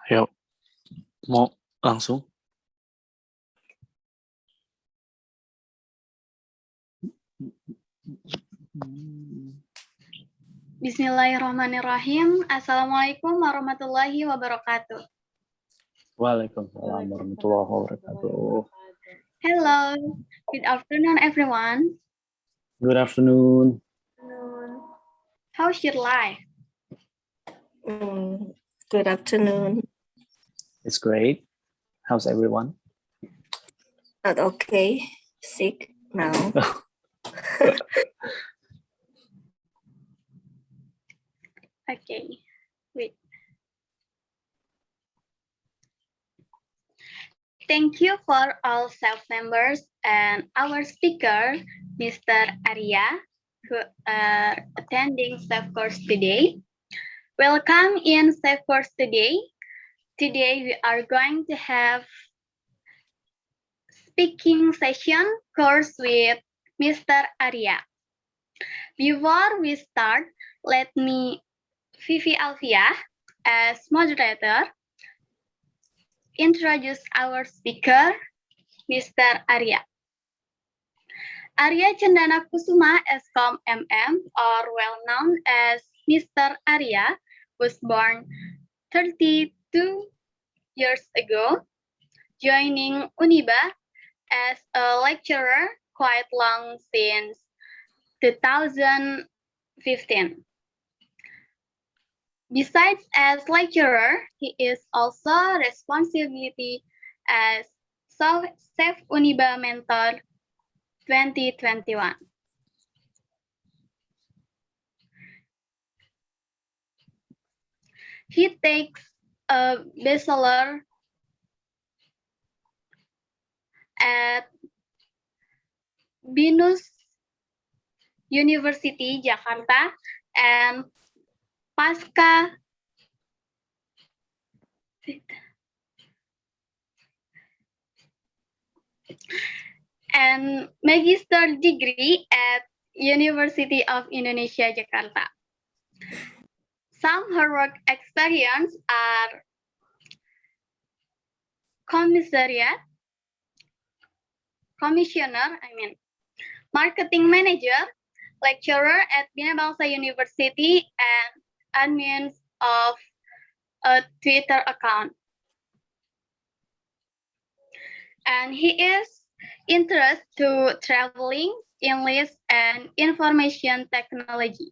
Ayo, mau langsung? Bismillahirrahmanirrahim. Assalamualaikum warahmatullahi wabarakatuh. Waalaikumsalam warahmatullahi wabarakatuh. Hello, good afternoon, everyone. Good afternoon. How's your life? Good afternoon. It's great. How's everyone? Not okay. Sick now. Okay, wait. Thank you for all SEF members and our speaker, Mr. Arya, who are attending SEF course today. Welcome in SEF course today. Today we are going to have speaking session course with Mr. Arya. Before we start, let me Vivi Alfia as moderator introduce our speaker, Mr. Arya. Arya Chandana Kusuma Eskom MM, or well known as Mr. Arya, was born 32 years ago, joining UNIBA as a lecturer quite long since 2015. Besides as lecturer, he is also responsibility as SEF UNIBA Mentor 2021. He takes a bachelor at Bina University, Jakarta, and Pasca and magister degree at University of Indonesia, Jakarta. Some her work experience are commissioner, marketing manager, lecturer at Bangsa University, and admin of a Twitter account. And he is interested to traveling, English, and information technology.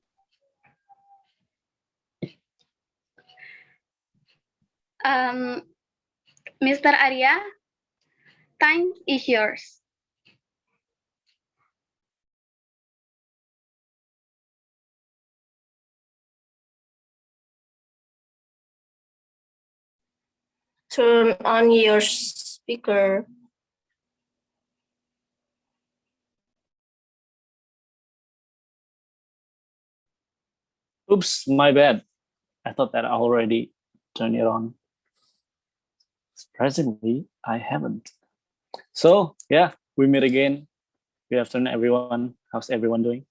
Mr. Arya, time is yours. Turn on your speaker. Oops, my bad. I thought that I already turned it on. Surprisingly, I haven't. So, yeah, we meet again. Good afternoon, everyone. How's everyone doing?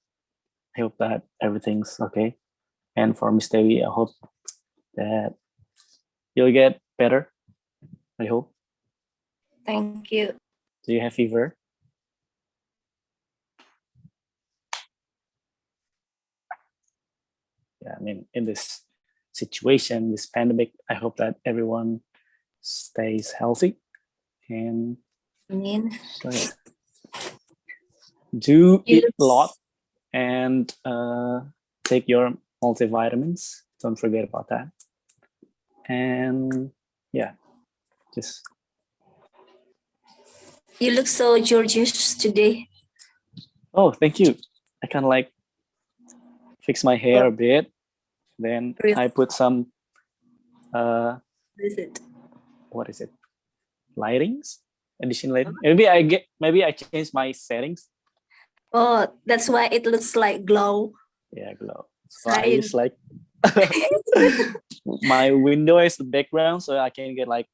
I hope that everything's okay. And for Miss Dewi, I hope that you'll get better. I hope. Thank you. Do you have fever? Yeah, I mean, in this situation, this pandemic, I hope that everyone stays healthy and so, yeah. Do eat a lot and take your multivitamins. Don't forget about that. And yeah, just. You look so gorgeous today. Oh, thank you. I kind of like fix my hair a bit. Then Really? I put some. What is it? What is it? Lightings? Additional lighting. Maybe I change my settings. Oh, that's why it looks like glow. Yeah, glow. So I use like my window is the background, so I can get like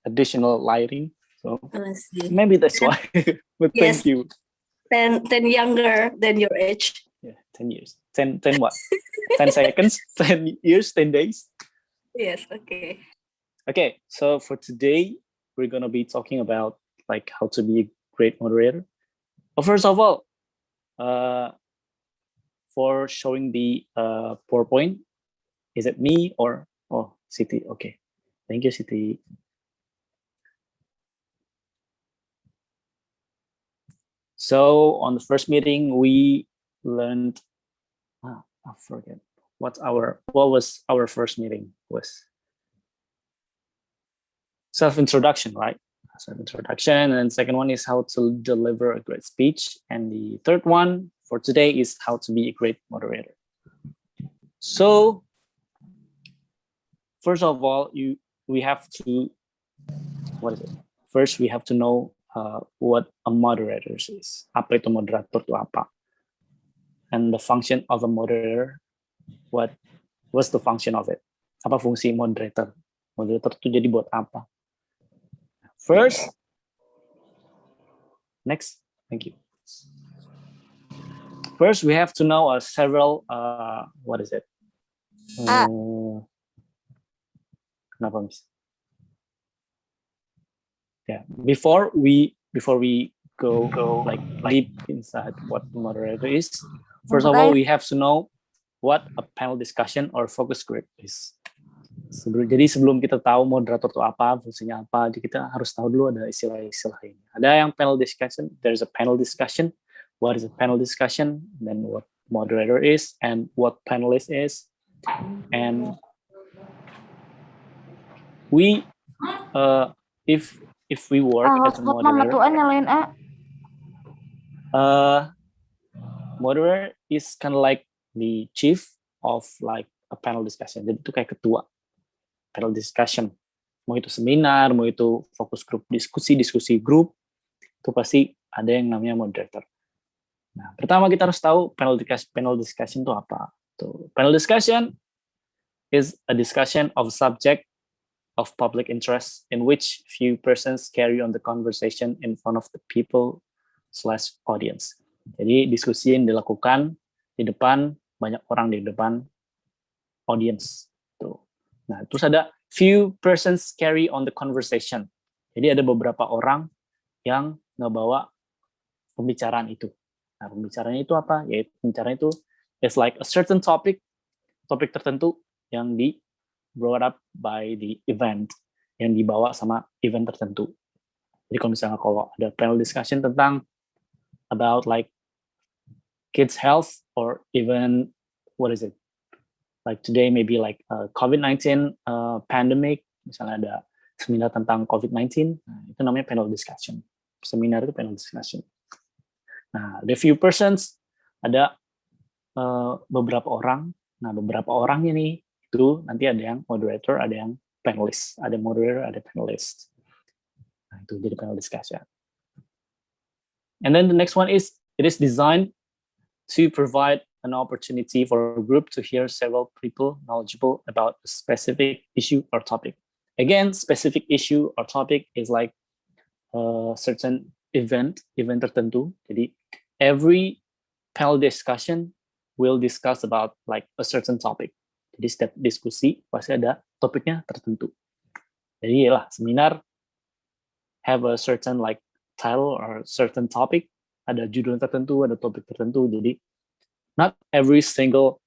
additional lighting. So maybe that's why. But yes. Thank you. 10 younger than your age. Yeah, 10 years. 10 what? 10 seconds, 10 years, 10 days. Yes, okay. Okay, so for today, we're gonna be talking about like how to be a great moderator. But first of all, for showing the PowerPoint, is it me or Siti? Okay, thank you, Siti. So on the first meeting, we learned. I forget what was our first meeting was. Self-introduction, right? Self-introduction, and second one is how to deliver a great speech, and the third one for today is how to be a great moderator. So first of all, we have to, what is it? First, we have to know what a moderator is. Apa itu moderator itu apa? And the function of a moderator. What's the function of it? Apa fungsi moderator? Moderator itu jadi buat apa? First, next, thank you. First, we have to know several, what is it? Kenapa, Miss? Yeah, before we go like deep inside what moderator is, first of all, we have to know what a panel discussion or focus group is. Jadi sebelum kita tahu moderator itu apa, fungsinya apa, kita harus tahu dulu ada istilah-istilah ini. Ada yang panel discussion, there's a panel discussion. What is a panel discussion? Then what moderator is and what panelist is. And we, if we work as a moderator, moderator is kind of like the chief of like a panel discussion. Jadi itu kayak ketua panel discussion. Mau itu seminar, mau itu fokus grup diskusi grup, itu pasti ada yang namanya moderator. Nah, pertama kita harus tahu panel discussion itu apa. Tuh, panel discussion is a discussion of subject of public interest in which few persons carry on the conversation in front of the people/audience. Jadi diskusi yang dilakukan di depan banyak orang, di depan audience. Tuh. Nah, terus ada few persons carry on the conversation. Jadi ada beberapa orang yang ngebawa pembicaraan itu. Nah, pembicaraan itu apa? Yaitu pembicaraan itu is like a certain topik tertentu yang di brought up by the event, yang dibawa sama event tertentu. Jadi kalau ada panel discussion tentang about like kids health or even what is it? Like today maybe like COVID-19 pandemic, misalnya ada seminar tentang COVID-19, nah, itu namanya panel discussion. Seminar itu panel discussion. Nah, the few persons, ada beberapa orang. Nah, beberapa orang ini itu nanti ada yang moderator, ada yang panelist. Ada moderator, ada panelist. Nah, itu jadi panel discussion. And then the next one is, it is designed to provide an opportunity for a group to hear several people knowledgeable about a specific issue or topic. Again, specific issue or topic is like a certain event tertentu. Jadi every panel discussion will discuss about like a certain topic. Jadi setiap diskusi pasti ada topiknya tertentu. Jadi lah seminar have a certain like title or certain topic, ada judul tertentu, ada topik tertentu. Jadi not every single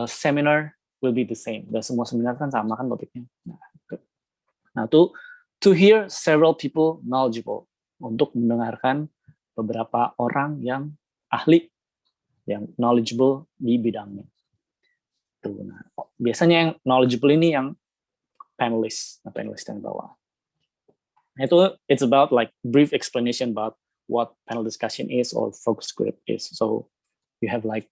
seminar will be the same. Dan semua seminar kan sama kan topiknya. Nah, to hear several people knowledgeable, untuk mendengarkan beberapa orang yang ahli, yang knowledgeable di bidangnya. Tuh, nah, biasanya yang knowledgeable ini yang panelist yang bawah. Nah, itu it's about like brief explanation about what panel discussion is or focus group is. So you have like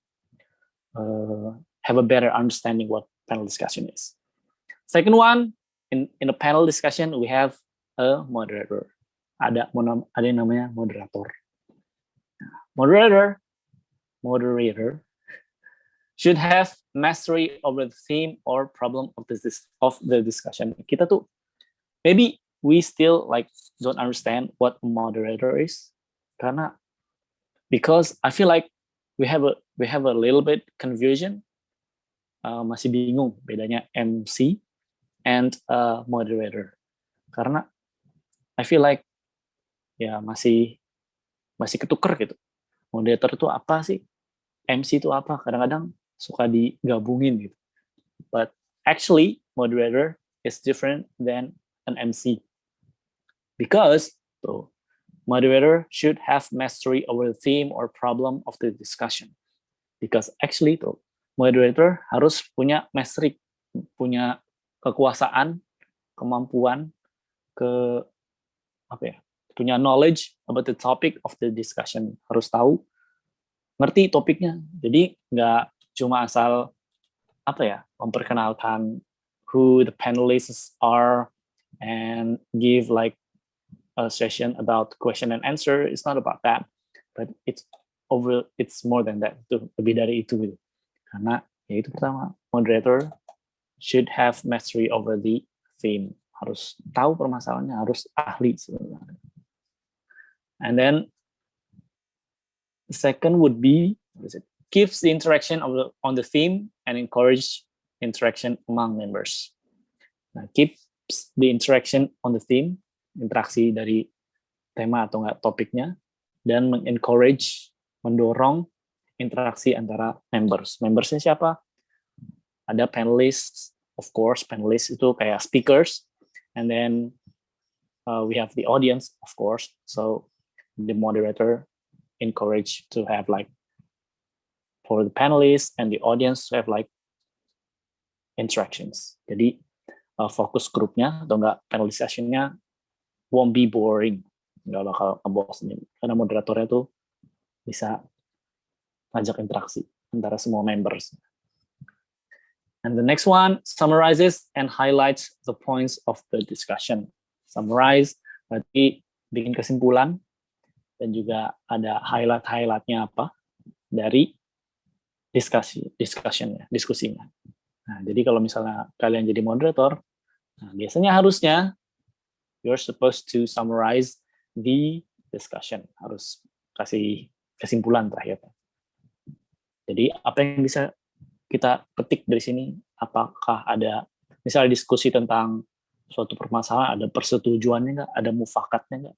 have a better understanding what panel discussion is. Second one, in a panel discussion we have a moderator. Ada yang namanya moderator. Moderator should have mastery over the theme or problem of the discussion. Kita tuh maybe we still like don't understand what a moderator is, because I feel like we have a little bit confusion, masih bingung bedanya MC and a moderator. Karena I feel like ya masih ketuker gitu. Moderator itu apa sih? MC itu apa? Kadang-kadang suka digabungin gitu. But actually, moderator is different than an MC. Because moderator should have mastery over the theme or problem of the discussion. Because actually moderator harus punya mastery, punya kekuasaan, kemampuan, punya knowledge about the topic of the discussion. Harus tahu, ngerti topiknya. Jadi nggak cuma asal memperkenalkan who the panelists are and give like a session about question and answer. It's not about that, but it's more than that. Itu lebih dari itu gitu. Karena ya itu pertama, moderator should have mastery over the theme. Harus tahu permasalahannya, harus ahli sebenarnya. And then the second would be keeps the interaction on the theme and encourage interaction among members. Nah, keeps the interaction on the theme, interaksi dari tema atau enggak topiknya, dan encourage, mendorong interaksi antara members. Membersnya siapa? Ada panelists, of course, panelists itu kayak speakers, and then we have the audience, of course. So the moderator encourage to have like for the panelists and the audience to have like interactions. Jadi fokus grupnya atau enggak panel sessionnya won't be boring, nggak bakal ngebosenin karena moderatornya tuh bisa ngajak interaksi antara semua members. And the next one summarizes and highlights the points of the discussion. Summarize berarti bikin kesimpulan dan juga ada highlightnya apa dari diskusinya. Nah, jadi kalau misalnya kalian jadi moderator, nah, biasanya harusnya you're supposed to summarize the discussion. Harus kasih kesimpulan terakhir. Jadi apa yang bisa kita petik dari sini? Apakah ada misalnya diskusi tentang suatu permasalahan, ada persetujuannya nggak? Ada mufakatnya nggak?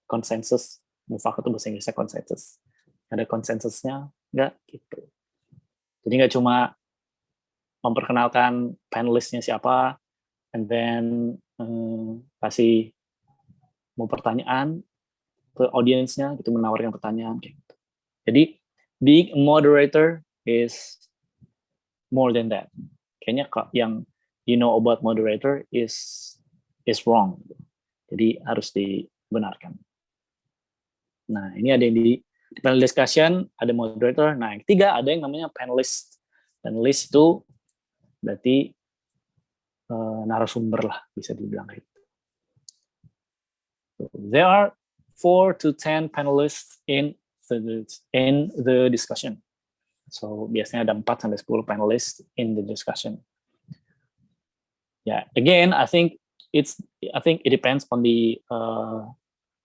Konsensus. Mufakat itu bahasa Inggrisnya konsensus. Ada konsensusnya nggak? Gitu. Jadi nggak cuma memperkenalkan panelisnya siapa, and then kasih mau pertanyaan ke audiensnya, gitu menawarkan pertanyaan kayak gitu. Jadi being a moderator is more than that. Kayaknya yang you know about moderator is wrong. Jadi harus dibenarkan. Nah, ini ada yang di panel discussion, ada moderator. Nah, yang ketiga ada yang namanya panelist. Panelist itu berarti narasumber lah, bisa dibilang gitu. So, there are 4 to 10 panelists in the discussion. So biasanya ada 4 sampai 10 panelists in the discussion. Yeah, again, I think it depends on the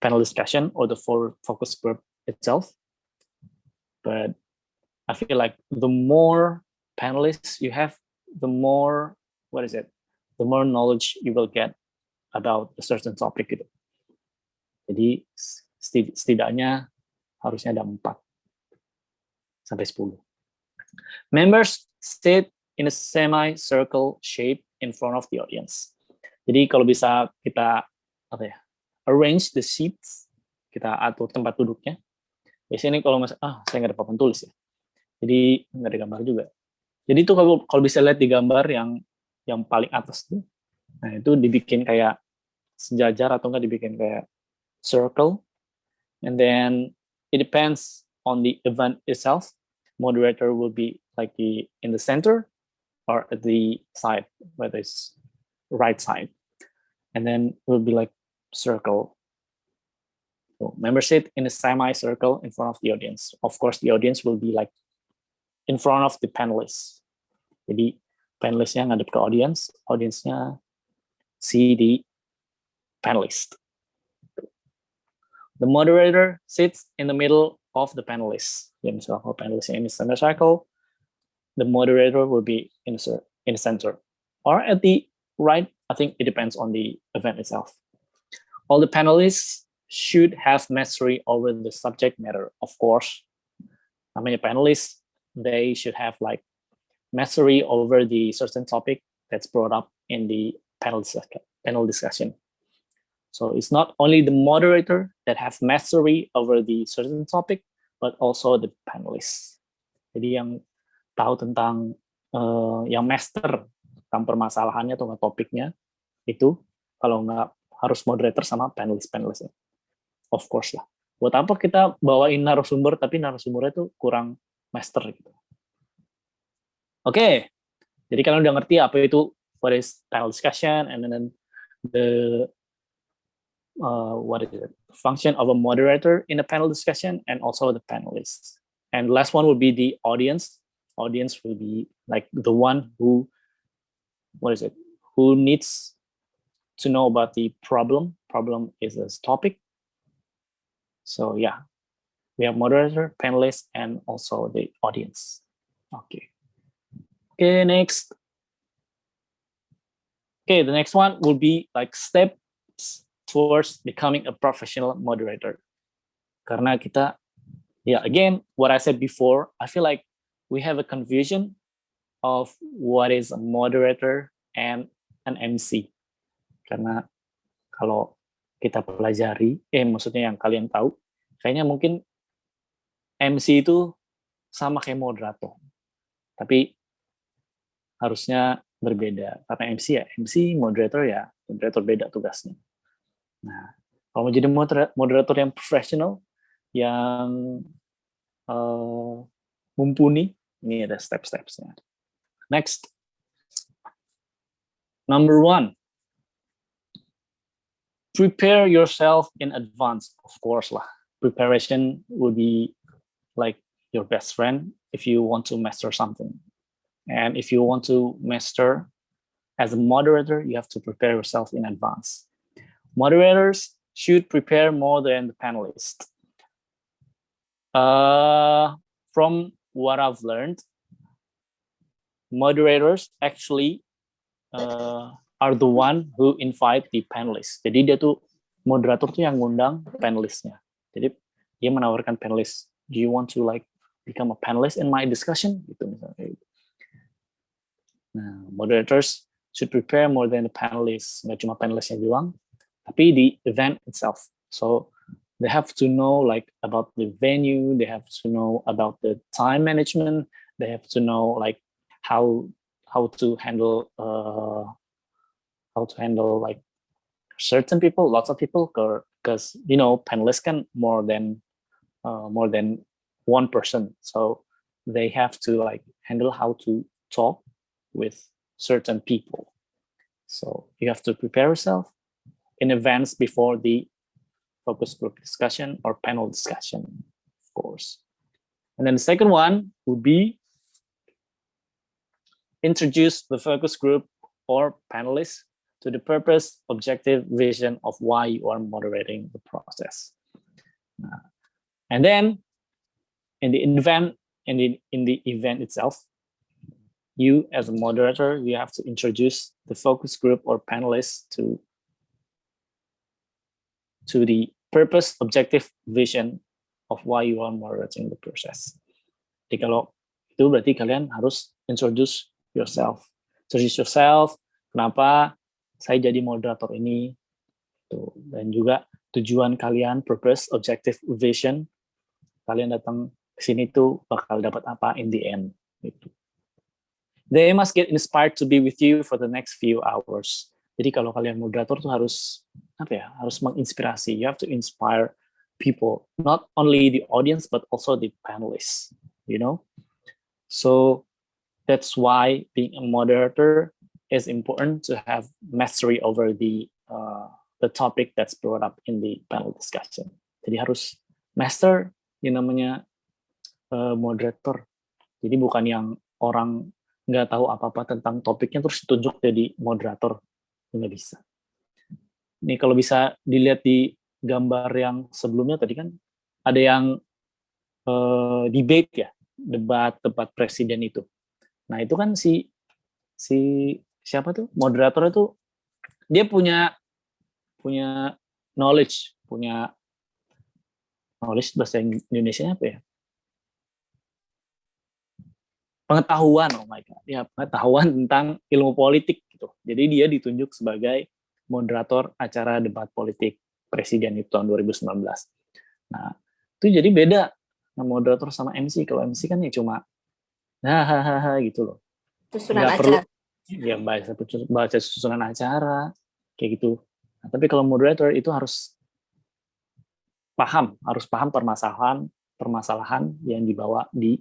panel discussion or the focus group itself. But I feel like the more panelists you have, the more the more knowledge you will get about a certain topic gitu. Jadi setidaknya harusnya ada 4 sampai 10. Members sit in a semi-circle shape in front of the audience. Jadi kalau bisa kita arrange the seats, kita atur tempat duduknya. Biasanya kalau saya nggak ada papan tulis ya, jadi nggak ada gambar juga. Jadi itu kalau bisa lihat di gambar yang paling atas tuh, nah itu dibikin kayak sejajar atau nggak dibikin kayak circle, and then it depends on the event itself. Moderator will be like in the center or at the side, whether it's right side, and then will be like circle. So members sit in a semi-circle in front of the audience. Of course, the audience will be like in front of the panelists. Jadi panelistnya ngadep ke audience, audience-nya see the panelist. The moderator sits in the middle of the panelists. Ya, misalnya kalau panelistnya in a semicircle, the moderator will be in the center or at the right? I think it depends on the event itself. All the panelists should have mastery over the subject matter, of course. Namanya panelists, they should have like mastery over the certain topic that's brought up in the panel discussion. So it's not only the moderator that have mastery over the certain topic, but also the panelists. Jadi yang tahu tentang yang master tentang permasalahannya atau topiknya itu, kalau nggak harus moderator sama panelis-panelisnya. Of course lah. Buat apa kita bawain narasumber tapi narasumbernya tuh kurang master gitu. Oke. Jadi kalian udah ngerti apa itu what is panel discussion, and then the what is it? Function of a moderator in a panel discussion, and also the panelists. And the last one would be the audience. Audience will be like the one who, who needs to know about the problem. Problem is this topic. So yeah, we have moderator, panelists, and also the audience. Okay. Okay, next. Okay, the next one will be like steps towards becoming a professional moderator. Karena kita, again, what I said before, I feel like we have a confusion of what is a moderator and an MC. Karena kalau kita pelajari, maksudnya yang kalian tahu, kayaknya mungkin MC itu sama kayak moderator. Tapi harusnya berbeda. Karena MC, moderator beda tugasnya. Nah, kalau mau jadi moderator yang profesional, yang mumpuni, ini ada step-stepsnya. Next. Number 1. Prepare yourself in advance, of course lah. Preparation will be like your best friend if you want to master something. And if you want to master as a moderator, you have to prepare yourself in advance. Moderators should prepare more than the panelists. From what I've learned, moderators actually are the one who invite the panelists. Jadi dia tuh moderator tuh yang ngundang panelistnya. Jadi dia menawarkan panelis, do you want to like become a panelist in my discussion? Gitu misalnya. Nah, moderators should prepare more than the panelists. Nggak cuma panelistnya doang, tapi the event itself. So they have to know like about the venue, they have to know about the time management, they have to know like how to handle like certain people, lots of people, because panelists can more than one person, so they have to like handle how to talk with certain people. So you have to prepare yourself in advance before the focus group discussion or panel discussion, of course. And then the second one would be introduce the focus group or panelists to the purpose, objective, vision of why you are moderating the process. And then in the event itself, you as a moderator, you have to introduce the focus group or panelists to the purpose, objective, vision of why you are moderating the process. Jadi kalau itu berarti kalian harus introduce yourself. Introduce yourself, kenapa saya jadi moderator ini, dan juga tujuan kalian, purpose, objective, vision, kalian datang ke sini tuh bakal dapat apa in the end. Gitu. They must get inspired to be with you for the next few hours. Jadi kalau kalian moderator tuh harus harus menginspirasi. You have to inspire people, not only the audience but also the panelists. So that's why being a moderator is important, to have mastery over the topic that's brought up in the panel discussion. Jadi harus master yang namanya moderator. Jadi bukan yang orang nggak tahu apa-apa tentang topiknya terus ditunjuk jadi moderator, nggak bisa. Ini kalau bisa dilihat di gambar yang sebelumnya tadi kan ada yang debate ya, debat presiden itu. Nah itu kan si siapa tuh moderator itu dia punya knowledge bahasa Indonesia apa ya? Pengetahuan, oh my god, ya pengetahuan tentang ilmu politik gitu. Jadi dia ditunjuk sebagai moderator acara debat politik presiden itu tahun 2019. Nah, itu jadi beda moderator sama MC. Kalau MC kan ya cuma hahaha gitu loh. Susunan Nggak perlu acara. ya baca susunan acara kayak gitu. Nah, tapi kalau moderator itu harus paham permasalahan yang dibawa di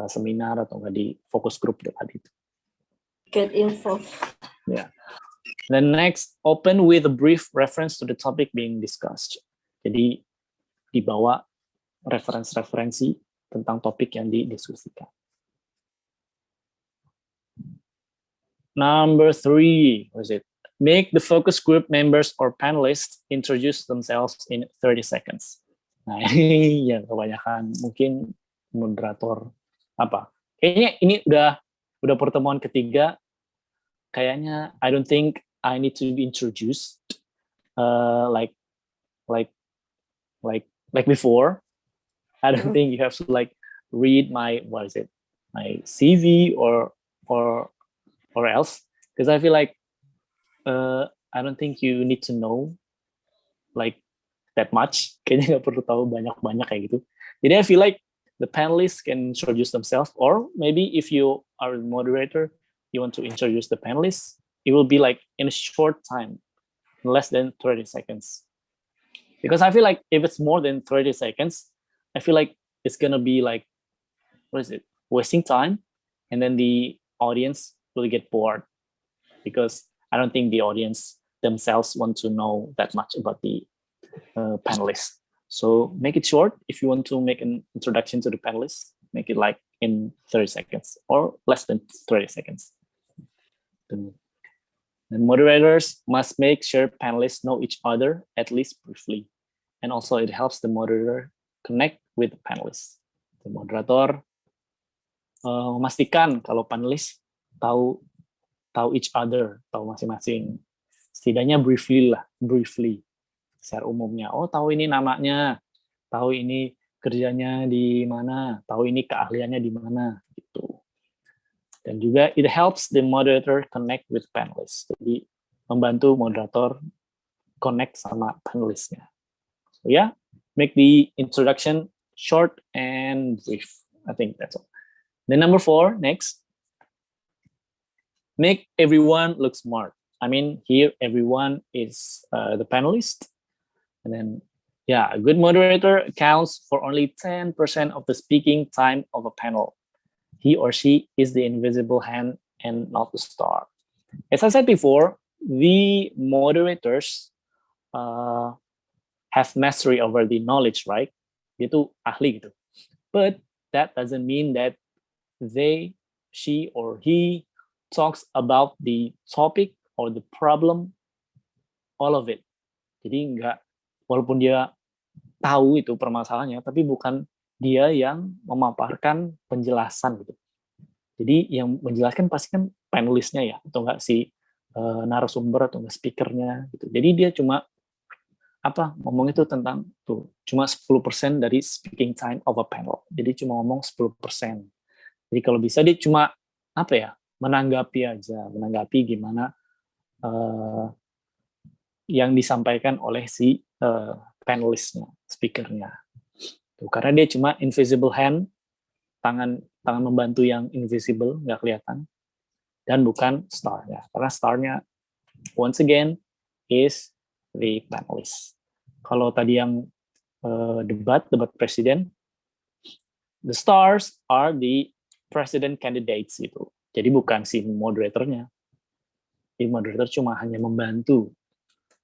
seminar atau enggak di fokus group tadi itu. Get involved. Yeah. Then next, open with a brief reference to the topic being discussed. Jadi dibawa referensi tentang topik yang didiskusikan. Number 3, what is it? Make the focus group members or panelists introduce themselves in 30 seconds. Nah, ini yang kebanyakan mungkin moderator apa? Kayaknya ini udah pertemuan ketiga. Kayaknya I don't think I need to be introduced like before. I don't think you have to like read my my CV or else, because I feel like I don't think you need to know like that much. Kayaknya nggak perlu tahu banyak kayak gitu. Jadi I feel like the panelists can introduce themselves, or maybe if you are a moderator, you want to introduce the panelists, it will be like in a short time, less than 30 seconds. Because I feel like if it's more than 30 seconds, I feel like it's gonna be like, wasting time, and then the audience will get bored, because I don't think the audience themselves want to know that much about the panelists. So make it short. If you want to make an introduction to the panelists, make it like in 30 seconds or less than 30 seconds. The moderators must make sure panelists know each other at least briefly. And also it helps the moderator connect with the panelists. The moderator memastikan kalau panelis tahu each other, tahu masing-masing. Setidaknya briefly. Secara umumnya, tahu ini namanya, tahu ini kerjanya di mana, tahu ini keahliannya di mana, gitu. Dan juga it helps the moderator connect with panelists. Jadi membantu moderator connect sama panelisnya. So yeah, make the introduction short and brief. I think that's all. Then number 4, next, make everyone look smart. I mean, here everyone is the panelist. And then, yeah, a good moderator accounts for only 10% of the speaking time of a panel. He or she is the invisible hand and not the star. As I said before, the moderators have mastery over the knowledge, right? Dia tuh ahli gitu. But that doesn't mean that she or he talks about the topic or the problem, all of it. Jadi walaupun dia tahu itu permasalahannya, tapi bukan dia yang memaparkan penjelasan gitu. Jadi yang menjelaskan pasti kan panelisnya ya, atau enggak si narasumber atau enggak speakernya gitu. Jadi dia cuma ngomong itu tentang cuma 10% dari speaking time of a panel. Jadi cuma ngomong 10%. Jadi kalau bisa dia cuma menanggapi gimana yang disampaikan oleh si panelisnya, speakernya. Karena dia cuma invisible hand, tangan membantu yang invisible, nggak kelihatan, dan bukan star-nya. Karena star-nya, once again, is the panelist. Kalau tadi yang debat presiden, the stars are the president candidates itu. Jadi bukan si moderatornya. Si moderator cuma hanya membantu,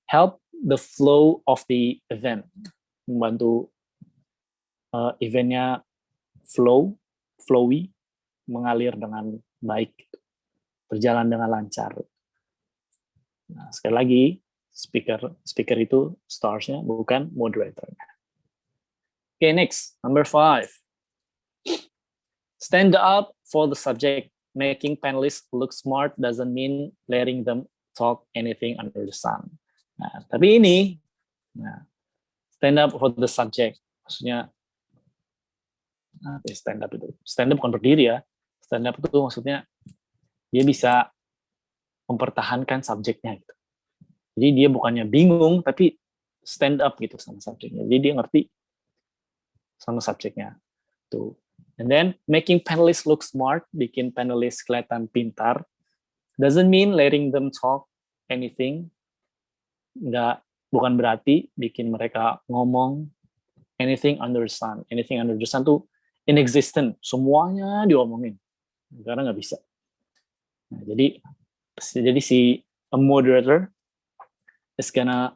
help the flow of the event, membantu eventnya flowy, mengalir dengan baik, berjalan dengan lancar. Nah, sekali lagi, speaker itu stars-nya, bukan moderatornya. Okay, next, number 5. Stand up for the subject making panelists look smart doesn't mean letting them talk anything under the sun. Nah, tapi ini, stand up for the subject. Maksudnya, stand up itu? Stand up bukan berdiri ya. Stand up itu maksudnya dia bisa mempertahankan subjeknya gitu. Jadi dia bukannya bingung, tapi stand up gitu sama subjeknya. Jadi dia ngerti sama subjeknya. Tuh. And then making panelists look smart, bikin panelists kelihatan pintar, doesn't mean letting them talk anything. Bukan berarti bikin mereka ngomong anything under the sun. Anything under the sun tuh inexistent. Semuanya diomongin. Karena nggak bisa. Nah, jadi si a moderator is gonna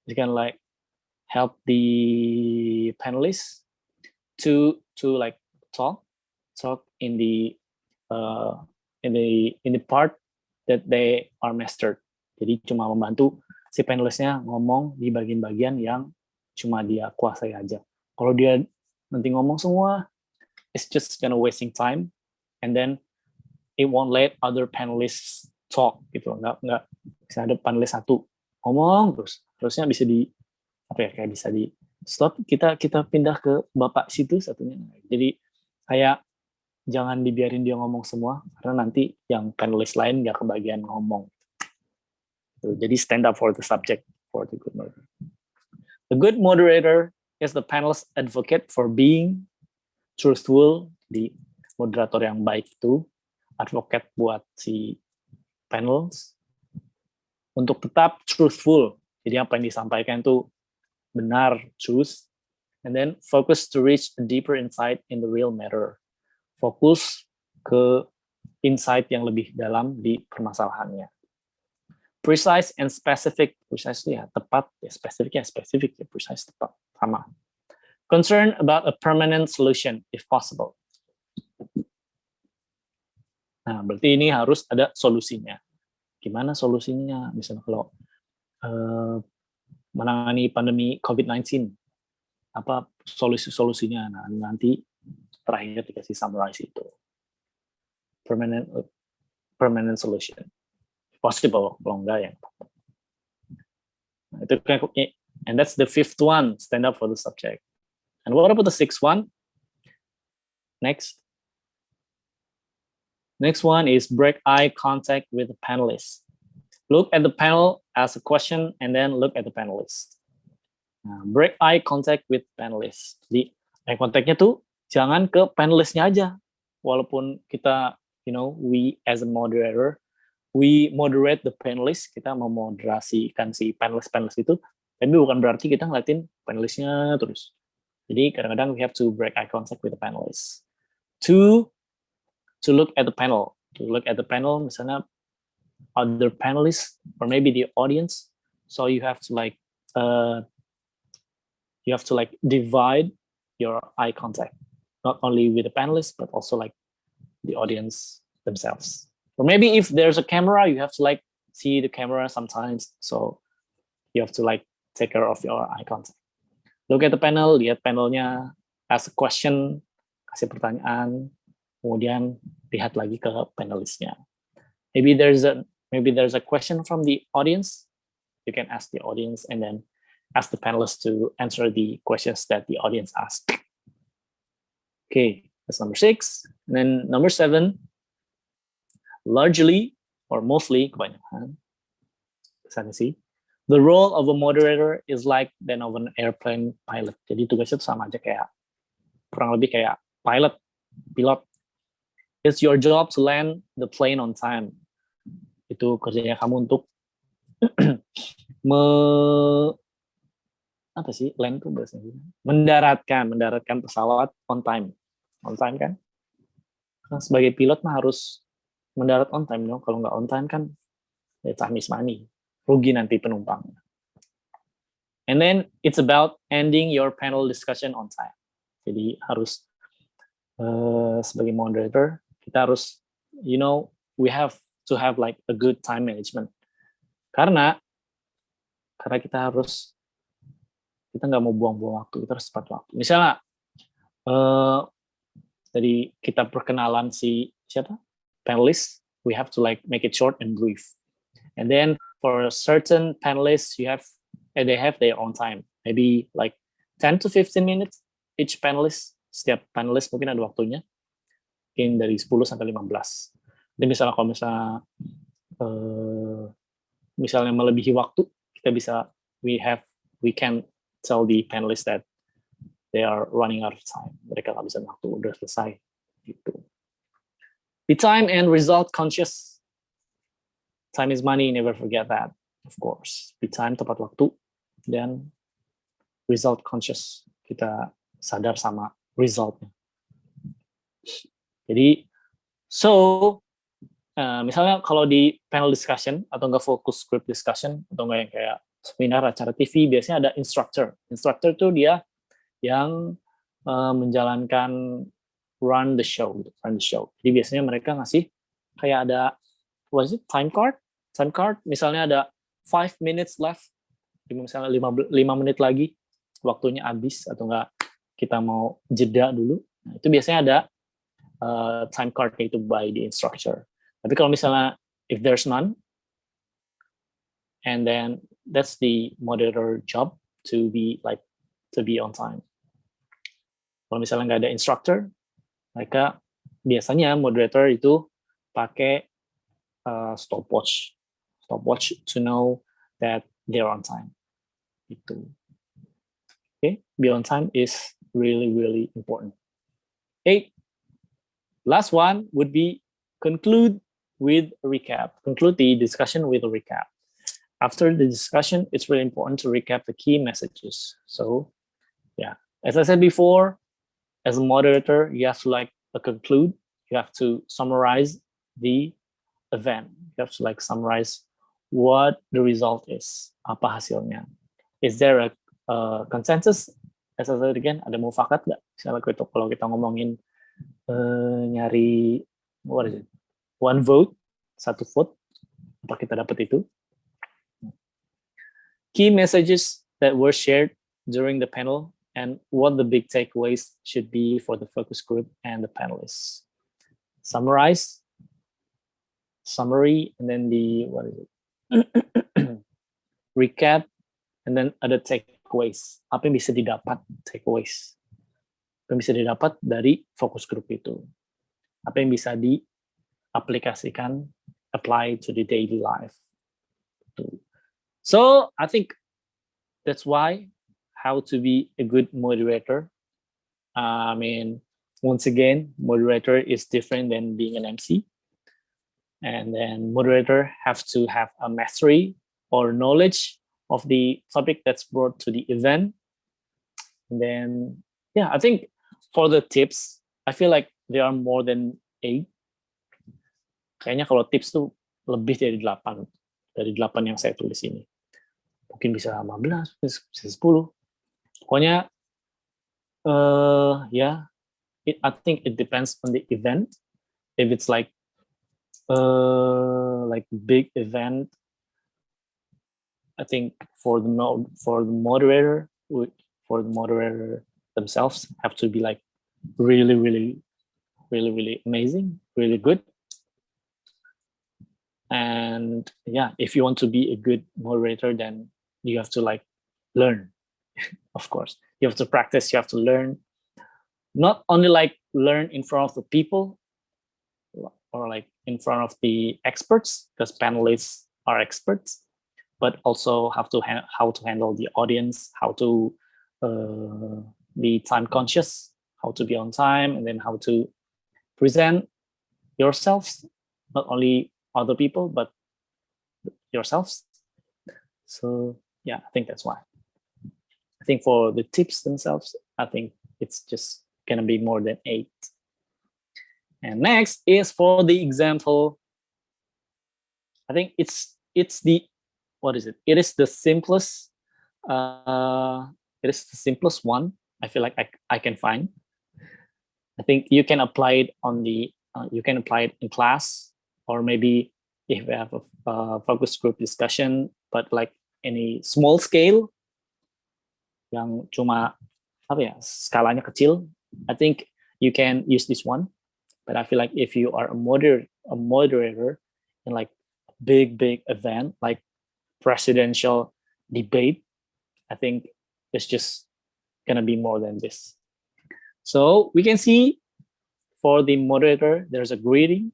like help the panelists to like talk in the part that they are mastered. Jadi cuma membantu si panelisnya ngomong di bagian-bagian yang cuma dia kuasai aja. Kalau dia nanti ngomong semua, it's just gonna wasting time, and then it won't let other panelists talk gitu. Nggak bisa ada panelis satu ngomong terusnya bisa kayak bisa di stop, kita pindah ke bapak situ satunya. Jadi kayak jangan dibiarin dia ngomong semua karena nanti yang panelis lain nggak kebagian ngomong. Jadi stand up for the subject, for the good moderator. The good moderator is the panelist advocate for being truthful. Di moderator yang baik itu advocate buat si panels untuk tetap truthful. Jadi apa yang disampaikan itu benar, truth, and then focus to reach a deeper insight in the real matter. Fokus ke insight yang lebih dalam di permasalahannya. Precise and specific, precise itu ya tepat, ya spesifik ya precise tepat, sama. Concern about a permanent solution if possible. Nah, berarti ini harus ada solusinya. Gimana solusinya? Misalnya kalau menangani pandemi COVID-19, apa solusinya? Nah, nanti terakhir dikasih summarize itu. Permanent solution. Possible, kalau enggak ya. Nah, itu kan, and that's the fifth one, stand up for the subject. And what about the sixth one? Next one is break eye contact with the panelists. Look at the panel, ask a question, and then look at the panelists. Nah, break eye contact with panelists. Jadi eye contactnya tuh jangan ke panelistnya aja. Walaupun kita, we as a moderator, we moderate the panelists, kita memoderasikan si panelis itu, tapi bukan berarti kita ngeliatin panelisnya terus. Jadi kadang-kadang we have to break eye contact with the panelists. To look at the panel. To look at the panel, misalnya other panelists or maybe the audience. So you have to divide your eye contact, not only with the panelists but also like the audience themselves. Or maybe if there's a camera, you have to see the camera sometimes. So you have to take care of your eye contact. Look at the panel, lihat panelnya, ask a question, kasih pertanyaan, kemudian lihat lagi ke panelisnya. Maybe there's a question from the audience. You can ask the audience and then ask the panelists to answer the questions that the audience asked. Okay, that's number 6. And then number 7, largely or mostly, kebanyakan, the role of a moderator is like that of an airplane pilot. Jadi tugasnya itu sama aja kayak, kurang lebih kayak pilot. It's your job to land the plane on time. Itu kerjanya kamu untuk land itu bahasanya mendaratkan pesawat on time kan? Nah, sebagai pilot mah harus mendarat on time, kalau nggak on time kan miss money, rugi nanti penumpang. And then it's about ending your panel discussion on time. Jadi harus sebagai moderator kita harus, we have to have a good time management. Karena kita nggak mau buang-buang waktu, kita harus tepat waktu. Misalnya, tadi kita perkenalan si siapa? panelists, we have to like make it short and brief. And then for certain panelists, they have their own time, maybe like 10 to 15 minutes each panelist. Setiap panelis mungkin ada waktunya, mungkin dari 10 sampai 15. Jadi misalnya kalau misalnya melebihi waktu, kita bisa we can tell the panelists that they are running out of time. Mereka nggak bisa waktu, udah selesai gitu. Be time and result conscious. Time is money, never forget that, of course. Be time, tepat waktu, dan result conscious. Kita sadar sama resultnya. Jadi, misalnya kalau di panel discussion atau nggak focus group discussion atau nggak yang kayak seminar acara TV, biasanya ada instructor. Instructor tuh dia yang menjalankan run the show. Jadi biasanya mereka ngasih kayak ada time card. Misalnya ada 5 minutes left, misalnya 5 menit lagi waktunya habis atau enggak kita mau jeda dulu. Nah, itu biasanya ada time card itu by the instructor. Tapi kalau misalnya if there's none, and then that's the moderator job to be on time. Kalau misalnya nggak ada instructor, mereka biasanya moderator itu pakai stopwatch to know that they're on time. Itu. Okay, be on time is really, really important. Okay, last one would be conclude the discussion with a recap. After the discussion, it's really important to recap the key messages. So, yeah, as I said before, as a moderator, you have to conclude. You have to summarize the event. You have to summarize what the result is. Apa hasilnya? Is there a consensus? As I said again, ada mufakat nggak? Misalnya kalau kita ngomongin nyari one vote, satu vote, apa kita dapat itu? Key messages that were shared during the panel and what the big takeaways should be for the focus group and the panelists. Summary, and then recap, and then ada takeaways. Apa yang bisa didapat takeaways? Apa yang bisa didapat dari focus group itu? Apa yang bisa diaplikasikan, apply to the daily life? So I think that's why how to be a good moderator. I mean, once again, moderator is different than being an MC. And then moderator have to have a mastery or knowledge of the topic that's brought to the event. And then, yeah, I think for the tips, I feel like there are more than 8. Kayaknya kalau tips tuh lebih dari 8. Dari 8 yang saya tulis ini. Mungkin bisa 15, bisa 10. Pokoknya, I think it depends on the event. If it's like big event, I think for the moderator themselves have to be like really, really, really, really amazing, really good. And yeah, if you want to be a good moderator, then you have to learn. Of course, you have to practice, you have to learn, not only learn in front of the people or in front of the experts, because panelists are experts, but also how to handle the audience, how to be time conscious, how to be on time, and then how to present yourselves, not only other people, but yourselves. So yeah, I think that's why. I think for the tips themselves, I think it's just gonna be more than 8. And next is for the example. I think it's the, what is it? It is the simplest. It is the simplest one. I feel like I can find. I think you can apply it you can apply it in class, or maybe if we have a focus group discussion, but any small scale, yang cuma skalanya kecil. I think you can use this one. But I feel like if you are a a moderator in like big event like presidential debate, I think it's just gonna be more than this. So we can see for the moderator there's a greeting,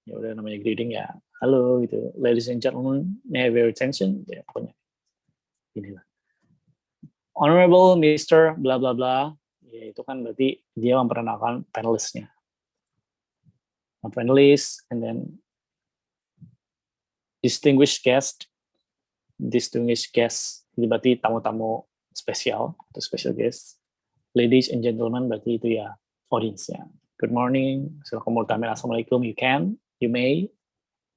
ya udah namanya greeting ya, halo gitu, ladies and gentlemen, may I have your attention, ya pokoknya inilah. Honorable Mr. bla bla bla, ya itu kan berarti dia memperkenalkan panelisnya. Panelist, and then distinguished guest, ini berarti tamu-tamu spesial atau special guest. Ladies and gentlemen, berarti itu ya audiensnya. Good morning, assalamualaikum, you may.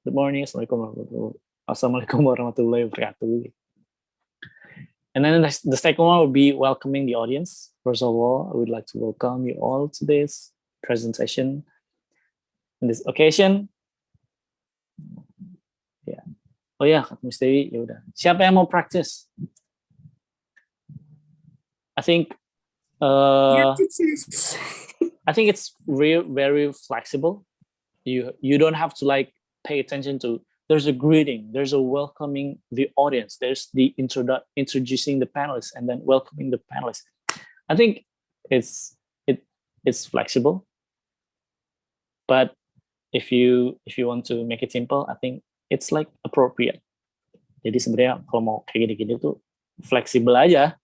Good morning, assalamualaikum warahmatullahi wabarakatuh. And then the second one would be welcoming the audience. First of all, I would like to welcome you all to this presentation. In this occasion, ya, oh ya, Miss Dewi, ya udah. Siapa yang mau practice? I think it's very flexible. You don't have to like pay attention to. There's a greeting, there's a welcoming the audience, there's the introducing the panelists, and then welcoming the panelists. I think it's flexible, but if you want to make it simple, I think it's like appropriate. Jadi sebenarnya kalau mau kayak gini-gini tuh fleksibel aja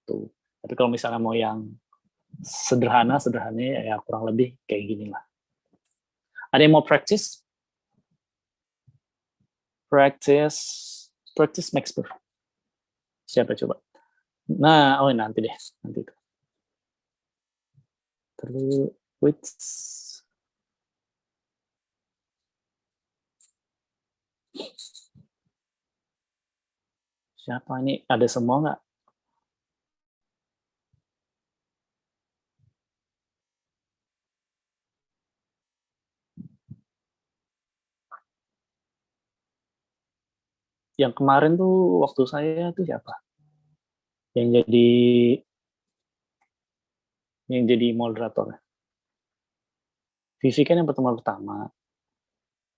tuh. Tapi kalau misalnya mau yang sederhananya ya kurang lebih kayak gini lah. Ada yang mau practice? Practice makes perfect. Siapa coba? Nah, nanti deh, nanti itu. Terus siapa ini? Ada semua nggak? Yang kemarin tuh waktu saya tuh siapa? Yang jadi moderator. Vivi kan yang pertama.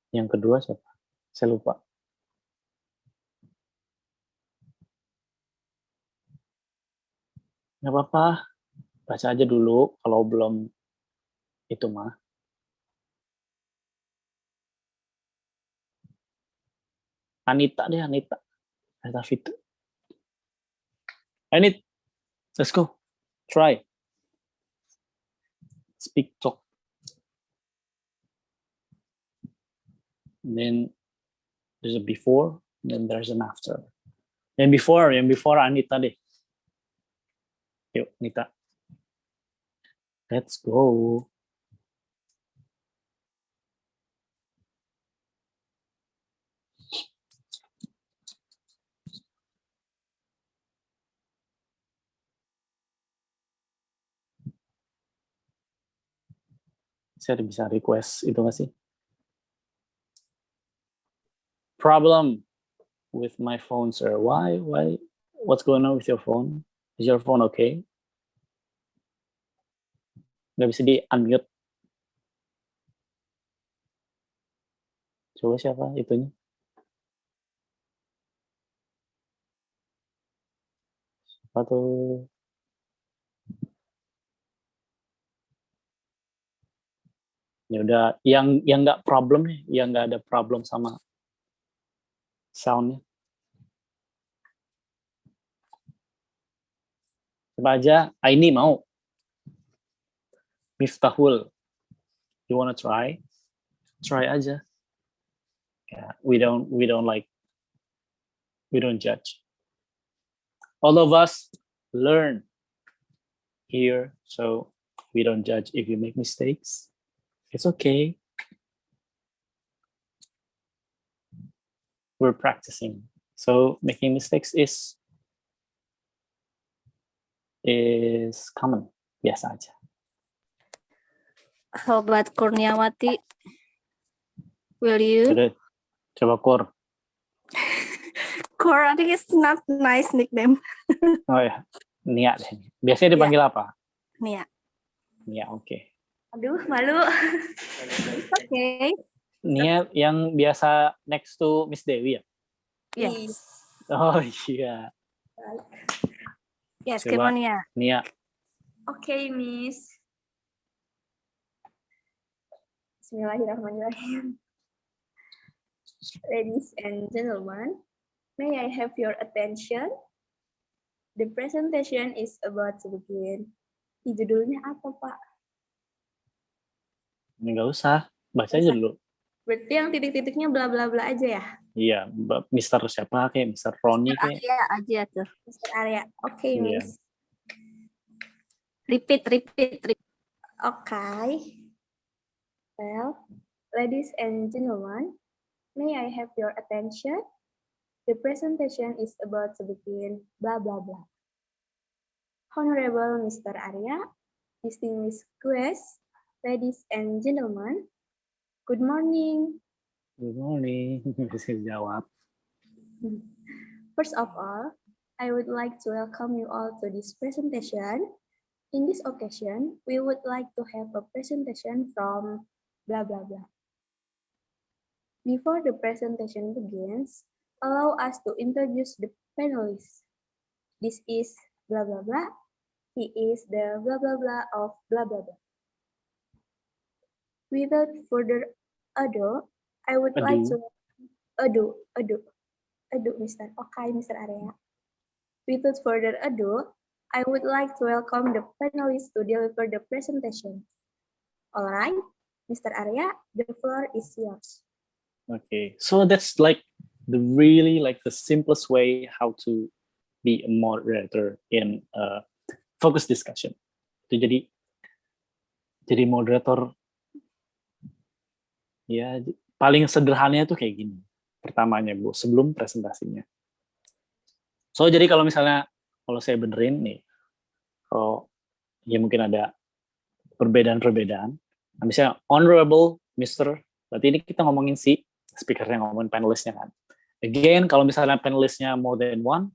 Yang kedua siapa? Saya lupa. Nggak apa-apa, baca aja dulu kalau belum itu mah. Anita Fitu. Anit, let's go. Try. Speak, talk. And then there's a before, and then there's an after. Yang before Anita deh. Yuk, Anita. Let's go. Saya bisa request itu nggak sih? Problem with my phone, sir. Why? What's going on with your phone? Is your phone okay? Nggak bisa di unmute. Coba siapa itunya? Siapa tuh? Ya udah, yang nggak problem nih, yang nggak ada problem sama soundnya. Coba aja, Aini mau. Miftahul, you wanna try? Try aja. Yeah, we don't judge. All of us learn here, so we don't judge if you make mistakes. It's okay. We're practicing. So making mistakes is common. Biasa aja. How about Kurniawati? Will you? Coba Kur. Kur, I think it's not nice nickname. Oh ya, Nia deh. Biasanya dipanggil apa? Nia. Nia, oke. Aduh, malu. It's okay. Nia yang biasa next to Miss Dewi ya? Yes. Oh iya. Yes, Coba come on, ya. Nia. Okay, Miss. Bismillahirrahmanirrahim. Ladies and gentlemen, may I have your attention? The presentation is about to begin. Judulnya apa, Pak? Nggak usah, baca Nggak aja usah. dulu. Berarti yang titik-titiknya bla bla bla aja ya? Iya, Mister siapa kayak Mister Roni kayak. Arya aja tuh. Mr. Arya. Oke, Iya. Miss. Repeat. Okay. Well, ladies and gentlemen, may I have your attention? The presentation is about to begin. Blah blah blah. Honorable Mr. Arya, distinguished guests, ladies and gentlemen, good morning. Good morning. Bisa jawab. First of all, I would like to welcome you all to this presentation. In this occasion, we would like to have a presentation from blah blah blah. Before the presentation begins, allow us to introduce the panelists. This is blah blah blah. He is the blah blah blah of blah blah blah. Without further ado, I would like to ado, Mr. Okay, Mr. Arya. Without further ado, I would like to welcome the panelists to deliver the presentation. All right, Mr. Arya, the floor is yours. Okay, so that's like the simplest way how to be a moderator in a focus discussion. Itu jadi moderator ya paling sederhananya tuh kayak gini. Pertamanya Bu, sebelum presentasinya. So jadi kalau saya benerin nih, kalau ya mungkin ada perbedaan. Misalnya honorable Mr. Berarti ini kita ngomongin si speakernya, ngomongin panelisnya kan. Again, kalau misalnya panelisnya more than one,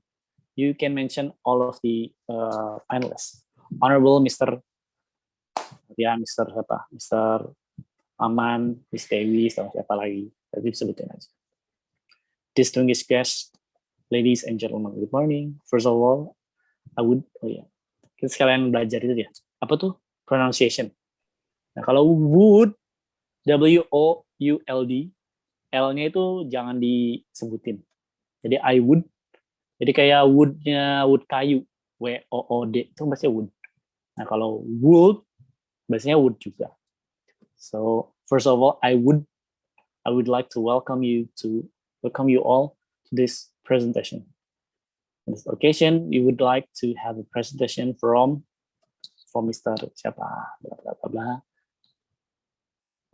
you can mention all of the panelists. Honorable Mr. Ya, Mr. siapa? Mr. Aman, Miss Dewi, sama siapa lagi. Tadi disebutin aja. Distinguished guests, ladies and gentlemen, good morning. First of all, kita sekalian belajar itu ya. Apa tuh? Pronunciation. Nah, kalau would, W-O-U-L-D, L-nya itu jangan disebutin. Jadi I would, jadi kayak wood-nya wood kayu, W-O-O-D, itu bahasanya would. Nah, kalau would, bahasanya would juga. So, first of all, I would like to welcome you all to this presentation. In this occasion, we would like to have a presentation from Mr. siapa, bla bla bla bla.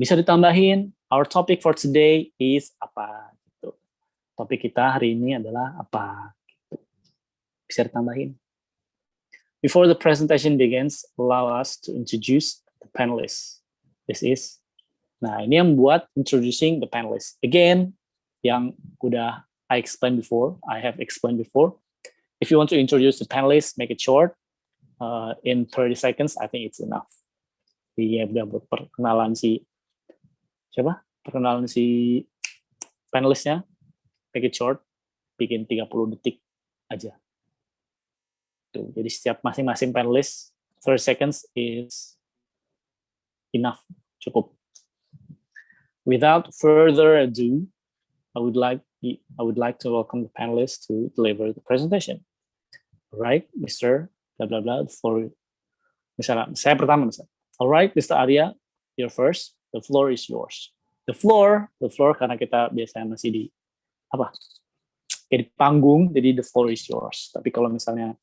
Bisa ditambahin, our topic for today is apa gitu. Topik kita hari ini adalah apa gitu. Bisa ditambahin. Before the presentation begins, allow us to introduce the panelists. Nah, ini yang buat introducing the panelists. Again, yang udah I have explained before. If you want to introduce the panelists, make it short. In 30 seconds, I think it's enough. Dia udah perkenalan si panelisnya, make it short, bikin 30 detik aja. Tuh, jadi setiap masing-masing panelis, 30 seconds is enough, cukup. Without further ado, I would like to welcome the panelists to deliver the presentation. Alright, Mr. blah blah blah. Misalnya, saya pertama misalnya. Alright, Mr. Arya, you're first. The floor is yours. The floor karena kita biasanya masih di kayak di panggung, jadi the floor is yours. Tapi kalau misalnya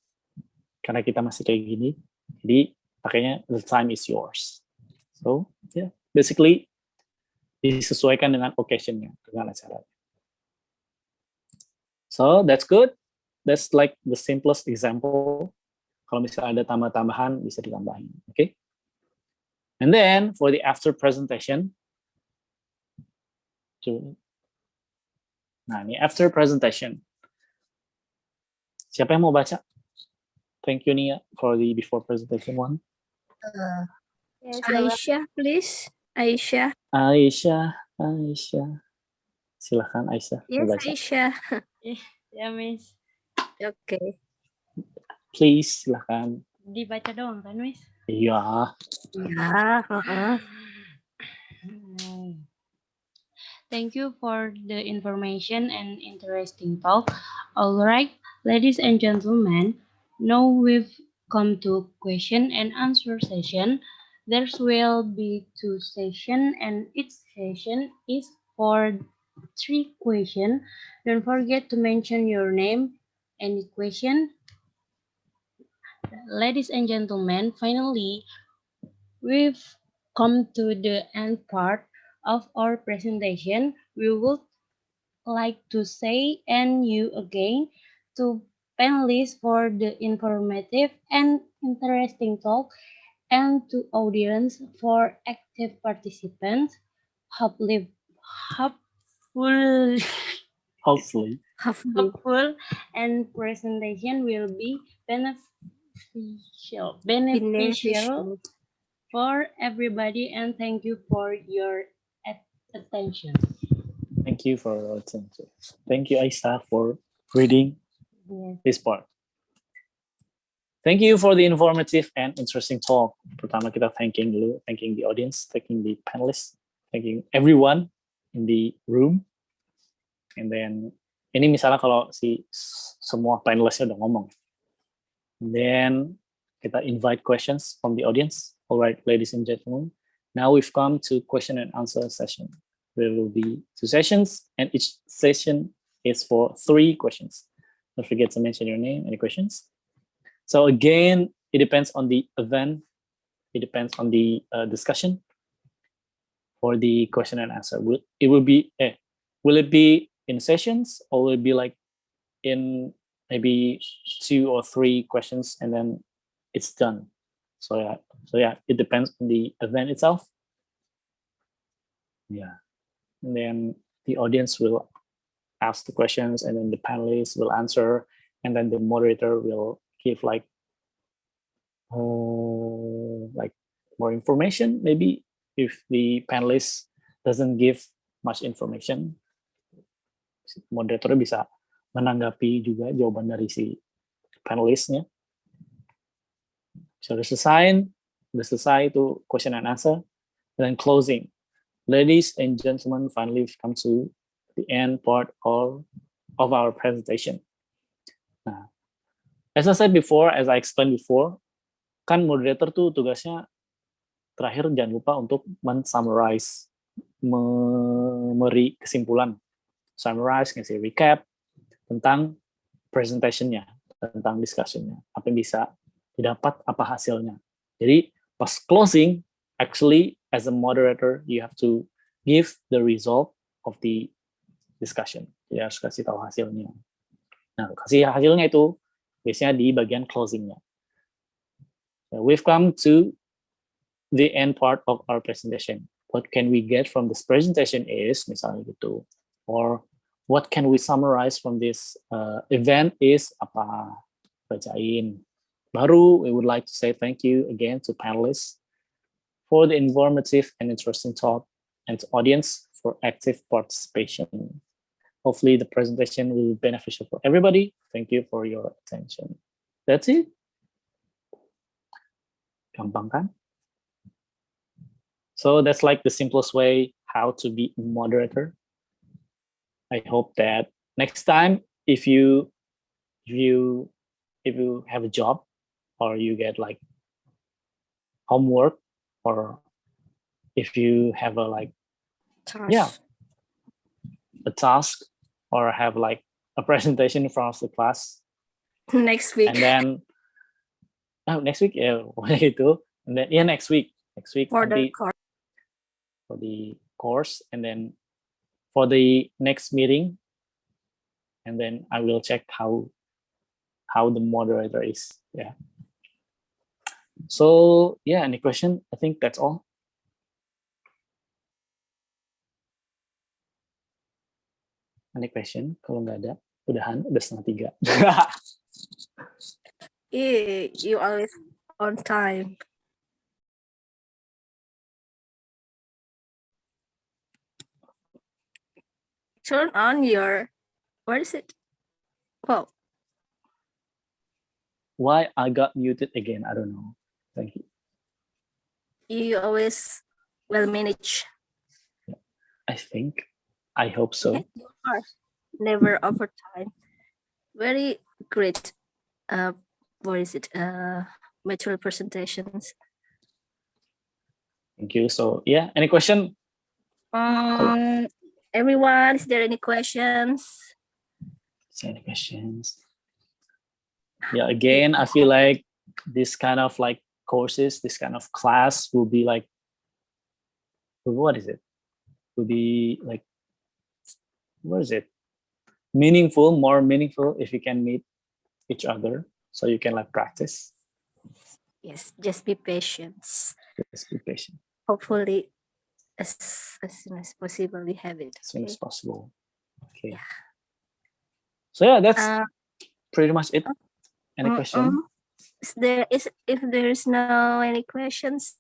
karena kita masih kayak gini, jadi pakainya the time is yours. So, yeah, basically disesuaikan dengan occasion-nya, dengan acaranya. So, that's good. That's like the simplest example. Kalau misalnya ada tambah-tambahan, bisa ditambahin. Okay? And then, for the after presentation, nah, ini after presentation. Siapa yang mau baca? Thank you, Nia, for the before presentation one. Yes, Aisyah, please. Aisyah. Aisyah. Silakan Aisyah. Yes, Membaca. Aisyah. ya Miss. Okay. Please, silakan. Dibaca doang kan Miss? Iya. Yeah. Thank you for the information and interesting talk. All right, ladies and gentlemen, now we've come to question and answer session. There will be 2 sessions and each session is for 3 questions. Don't forget to mention your name. Any question? Ladies and gentlemen, finally, we've come to the end part of our presentation. We would like to say and you again to panelists for the informative and interesting talk and to audience for active participants. Hopefully, hopeful, Hopefully. hopeful and presentation will be beneficial for everybody and thank you for your attention. Thank you for your attention. Thank you, Aisyah, for reading Yes. this part. Thank you for the informative and interesting talk. Pertama kita thanking the audience, thanking the panelists, thanking everyone in the room. And then ini misalnya kalau semua panelistnya udah ngomong. And then kita invite questions from the audience. All right, ladies and gentlemen. Now we've come to question and answer session. There will be 2 sessions and each session is for 3 questions. Don't forget to mention your name, any questions. So again, it depends on the event. It depends on the discussion for the question and answer. Will it be in sessions or will it be like in maybe 2 or 3 questions and then it's done? So yeah, it depends on the event itself. Yeah, and then the audience will ask the questions and then the panelists will answer and then the moderator will give like more information. Maybe if the panelist doesn't give much information, moderator bisa menanggapi juga jawaban dari si panelistnya. So udah selesai itu question and answer, and then closing. Ladies and gentlemen, finally we've come to the end part of our presentation. Nah, as I explained before, kan moderator tuh tugasnya terakhir jangan lupa untuk men-summarize, memberi kesimpulan, ngasih recap tentang presentation-nya, tentang discussion-nya, apa yang bisa didapat, apa hasilnya. Jadi pas closing, actually as a moderator, you have to give the result of the discussion. Jadi harus kasih tahu hasilnya. Nah, kasih hasilnya itu biasanya di bagian closing-nya. So we've come to the end part of our presentation. What can we get from this presentation is, misalnya gitu, or what can we summarize from this event is apa, bacain. Baru, we would like to say thank you again to panelists for the informative and interesting talk and to audience for active participation. Hopefully the presentation will be beneficial for everybody. Thank you for your attention. That's it. Gampang kan? So that's like the simplest way how to be a moderator. I hope that next time if you have a job or you get like homework or if you have a task or have like a presentation in front of the class Next week. and then next week itu and then next week For the course and then for the next meeting and then I will check how the moderator is. Yeah. So yeah, any question? I think that's all. Any question? Kalau nggak ada, udah 2:30. You always on time. turn on your, where is it? Oh, Why I got muted again? I don't know. Thank you. you always well managed. I think. I hope so. Yeah, you are. Never overtime. Very great. What is it? Material presentations. Thank you. So yeah, any question? Everyone, is there any questions? Any questions? Yeah, again, I feel like this kind of like courses, this kind of class will be like, what is it? Will be like, what is it? Meaningful, more meaningful if you can meet each other, so you can like practice. Yes, just be patient. Just be patient. Hopefully, as soon as possible, we have it. As soon as possible. Okay. Yeah. So yeah, that's pretty much it. Any question? If there is no any questions,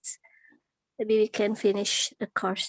maybe we can finish the course.